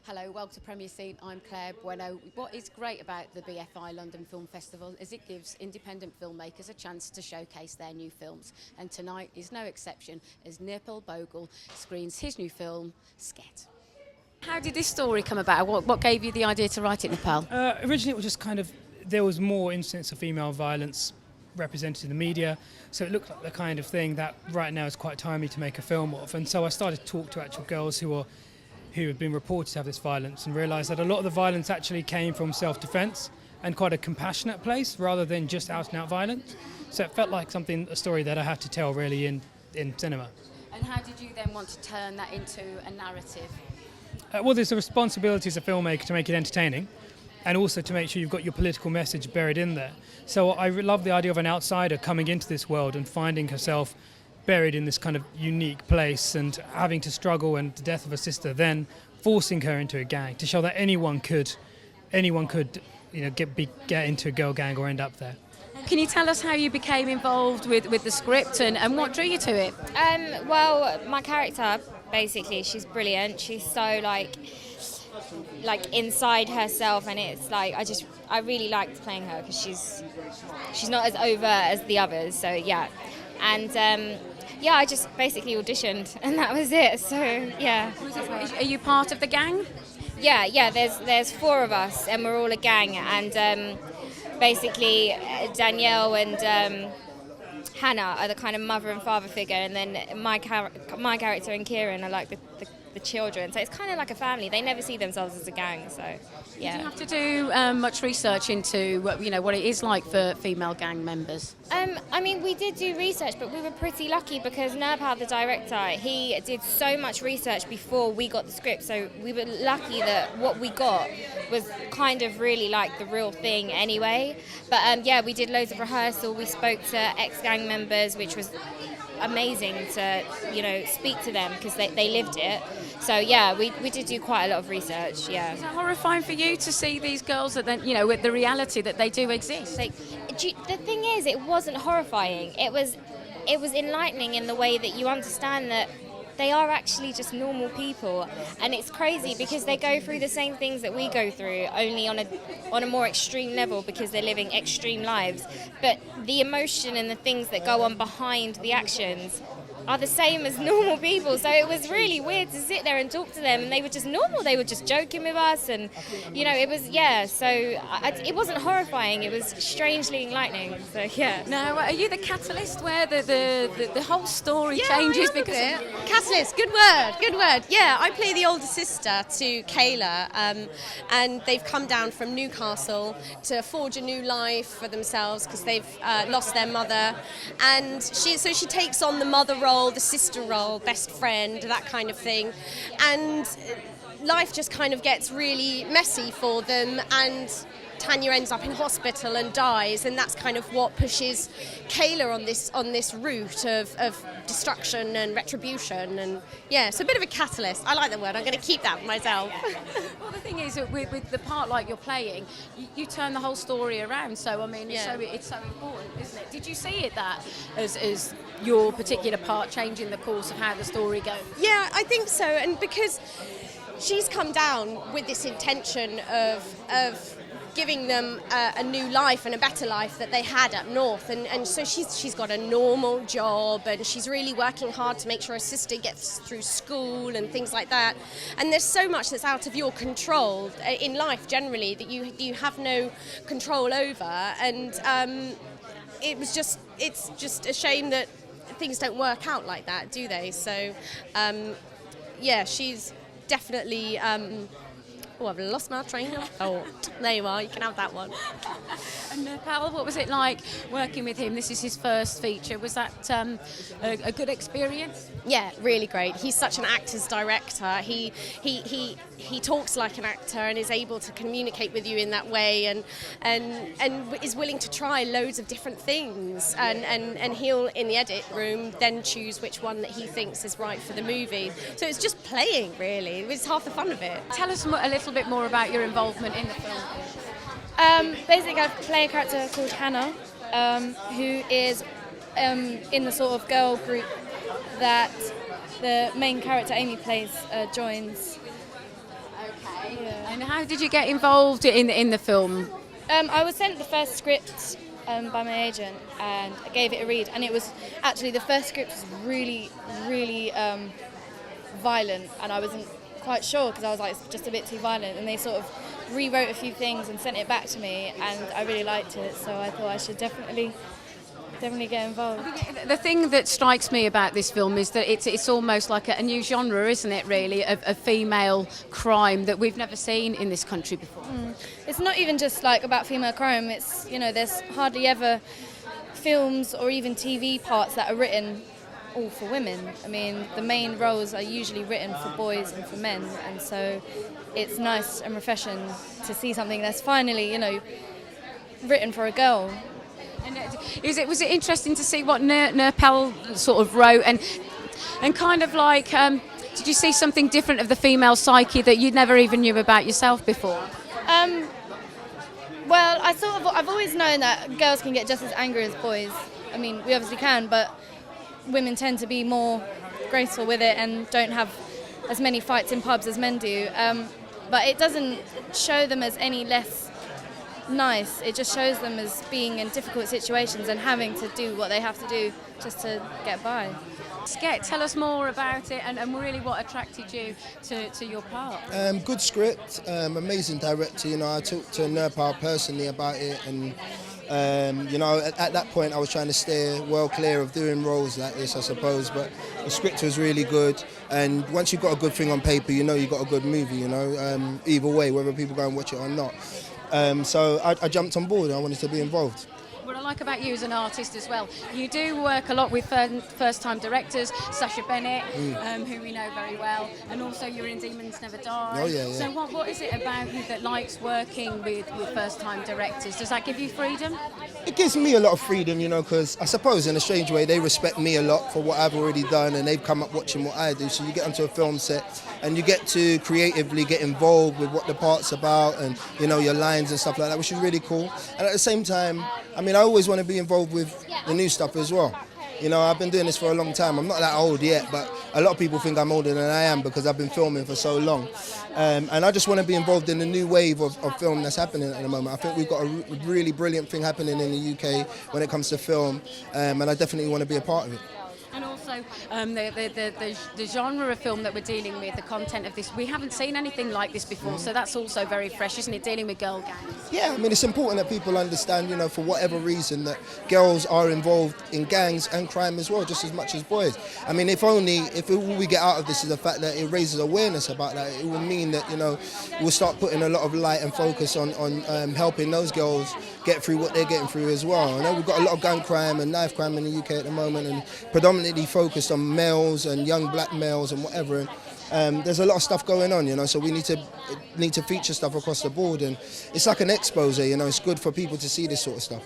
Hello, welcome to Premier Scene. I'm Claire Bueno. What is great about the BFI London Film Festival is it gives independent filmmakers a chance to showcase their new films. And tonight is no exception as Nirpal Bhogal screens his new film, Sket. How did this story come about? What gave you the idea to write it, Nirpal? Originally it was just there was more incidents of female violence represented in the media, so it looked like the kind of thing that right now is quite timely to make a film of. And so I started to talk to actual girls who have been reported to have this violence and realised that a lot of the violence actually came from self-defence and quite a compassionate place rather than just out-and-out violence. So it felt like a story that I had to tell really in cinema. And how did you then want to turn that into a narrative? Well, there's a responsibility as a filmmaker to make it entertaining and also to make sure you've got your political message buried in there. So I love the idea of an outsider coming into this world and finding herself buried in this kind of unique place and having to struggle, and the death of a sister then forcing her into a gang to show that anyone could get into a girl gang or end up there. Can you tell us how you became involved with the script and what drew you to it? Well, my character, basically, she's brilliant. She's so like inside herself, and it's like I really liked playing her because she's not as over as the others. So yeah, and I just basically auditioned and that was it. So yeah. Are you part of the gang? Yeah. There's four of us and we're all a gang, and basically Danielle and Hannah are the kind of mother and father figure, and then my character and Kieran are like the children. So it's kind of like a family. They never see themselves as a gang. So yeah. Did you have to do much research into what it is like for female gang members? I mean, we did do research, but we were pretty lucky because Nirpal, the director, he did so much research before we got the script. So we were lucky that what we got was kind of really like the real thing anyway. But we did loads of rehearsal. We spoke to ex-gang members, which was amazing to speak to them because they lived it. So yeah, we did do quite a lot of research. Yeah. Is it horrifying for you to see these girls that then with the reality that they do exist? The thing is, it wasn't horrifying. It was enlightening in the way that you understand that they are actually just normal people, and it's crazy because they go through the same things that we go through, only on a more extreme level because they're living extreme lives. But the emotion and the things that go on behind the actions are the same as normal people. So it was really weird to sit there and talk to them, and they were just normal. They were just joking with us, and it was So it wasn't horrifying. It was strangely enlightening. So yeah. Now, are you the catalyst where the whole story changes because of catalyst? Good word. Yeah, I play the older sister to Kayla, and they've come down from Newcastle to forge a new life for themselves because they've lost their mother, and she takes on the mother role, the sister role, best friend, that kind of thing, and life just kind of gets really messy for them, and Tanya ends up in hospital and dies, and that's kind of what pushes Kayla on this route of destruction and retribution. And yeah, it's a bit of a catalyst. I like the word. I'm going to keep that for myself. Well, the thing is, with the part like you're playing, you turn the whole story around. So I mean, it's so important, isn't it? Did you see it that as your particular part changing the course of how the story goes? Yeah, I think so, and because she's come down with this intention of giving them a new life and a better life that they had up north, and so she's got a normal job, and she's really working hard to make sure her sister gets through school and things like that. And there's so much that's out of your control in life generally that you have no control over, and it's just a shame that things don't work out like that, do they? So she's definitely I've lost my train of thought. There you are, you can have that one. And Nirpal, what was it like working with him? This is his first feature. Was that a good experience? Yeah, really great. He's such an actor's director. He talks like an actor and is able to communicate with you in that way, and is willing to try loads of different things, and he'll, in the edit room, then choose which one that he thinks is right for the movie. So it's just playing, really. It's half the fun of it. Tell us a little bit more about your involvement in the film. Basically, I play a character called Hannah, who is in the sort of girl group that the main character Amy plays joins. Okay. And how did you get involved in the film? I was sent the first script by my agent, and I gave it a read, and it was actually, the first script was really, really violent, and I wasn't quite sure because I was like, it's just a bit too violent, and they sort of rewrote a few things and sent it back to me, and I really liked it, so I thought I should definitely get involved. The thing that strikes me about this film is that it's almost like a new genre, isn't it, really, of female crime that we've never seen in this country before. It's not even just like about female crime, it's, you know, there's hardly ever films or even TV parts that are written all for women. I mean, the main roles are usually written for boys and for men, and so it's nice and refreshing to see something that's finally, you know, written for a girl. And was it interesting to see what Nirpal sort of wrote, and kind of like, did you see something different of the female psyche that you never even knew about yourself before? Well, I've always known that girls can get just as angry as boys. I mean, we obviously can, but women tend to be more graceful with it and don't have as many fights in pubs as men do. But it doesn't show them as any less nice. It just shows them as being in difficult situations and having to do what they have to do just to get by. Sket, tell us more about it and really what attracted you to your part. Good script, amazing director. You know, I talked to Nirpal personally about it, and you know, at that point I was trying to stay well clear of doing roles like this, I suppose, but the script was really good, and once you've got a good thing on paper, you know you've got a good movie, you know, either way, whether people go and watch it or not. So I jumped on board and I wanted to be involved. What I like about you as an artist as well, you do work a lot with first-time directors, Sacha Bennett, who we know very well, and also you're in Demons Never Die. Oh, yeah. So what is it about you that likes working with first-time directors? Does that give you freedom? It gives me a lot of freedom, you know, because I suppose in a strange way they respect me a lot for what I've already done, and they've come up watching what I do. So you get onto a film set and you get to creatively get involved with what the part's about and, you know, your lines and stuff like that, which is really cool. And at the same time, I mean, I always want to be involved with the new stuff as well. You know, I've been doing this for a long time. I'm not that old yet, but a lot of people think I'm older than I am because I've been filming for so long. And I just want to be involved in the new wave of film that's happening at the moment. I think we've got a really brilliant thing happening in the UK when it comes to film, and I definitely want to be a part of it. And also the genre of film that we're dealing with, the content of this, we haven't seen anything like this before, so that's also very fresh, isn't it, dealing with girl gangs? Yeah, I mean, it's important that people understand, you know, for whatever reason, that girls are involved in gangs and crime as well, just as much as boys. I mean, if all we get out of this is the fact that it raises awareness about that, it will mean that, you know, we'll start putting a lot of light and focus on helping those girls get through what they're getting through as well. I know we've got a lot of gun crime and knife crime in the UK at the moment, and predominantly focused on males and young black males and whatever. There's a lot of stuff going on, you know, so we need to feature stuff across the board, and it's like an expose, you know, it's good for people to see this sort of stuff.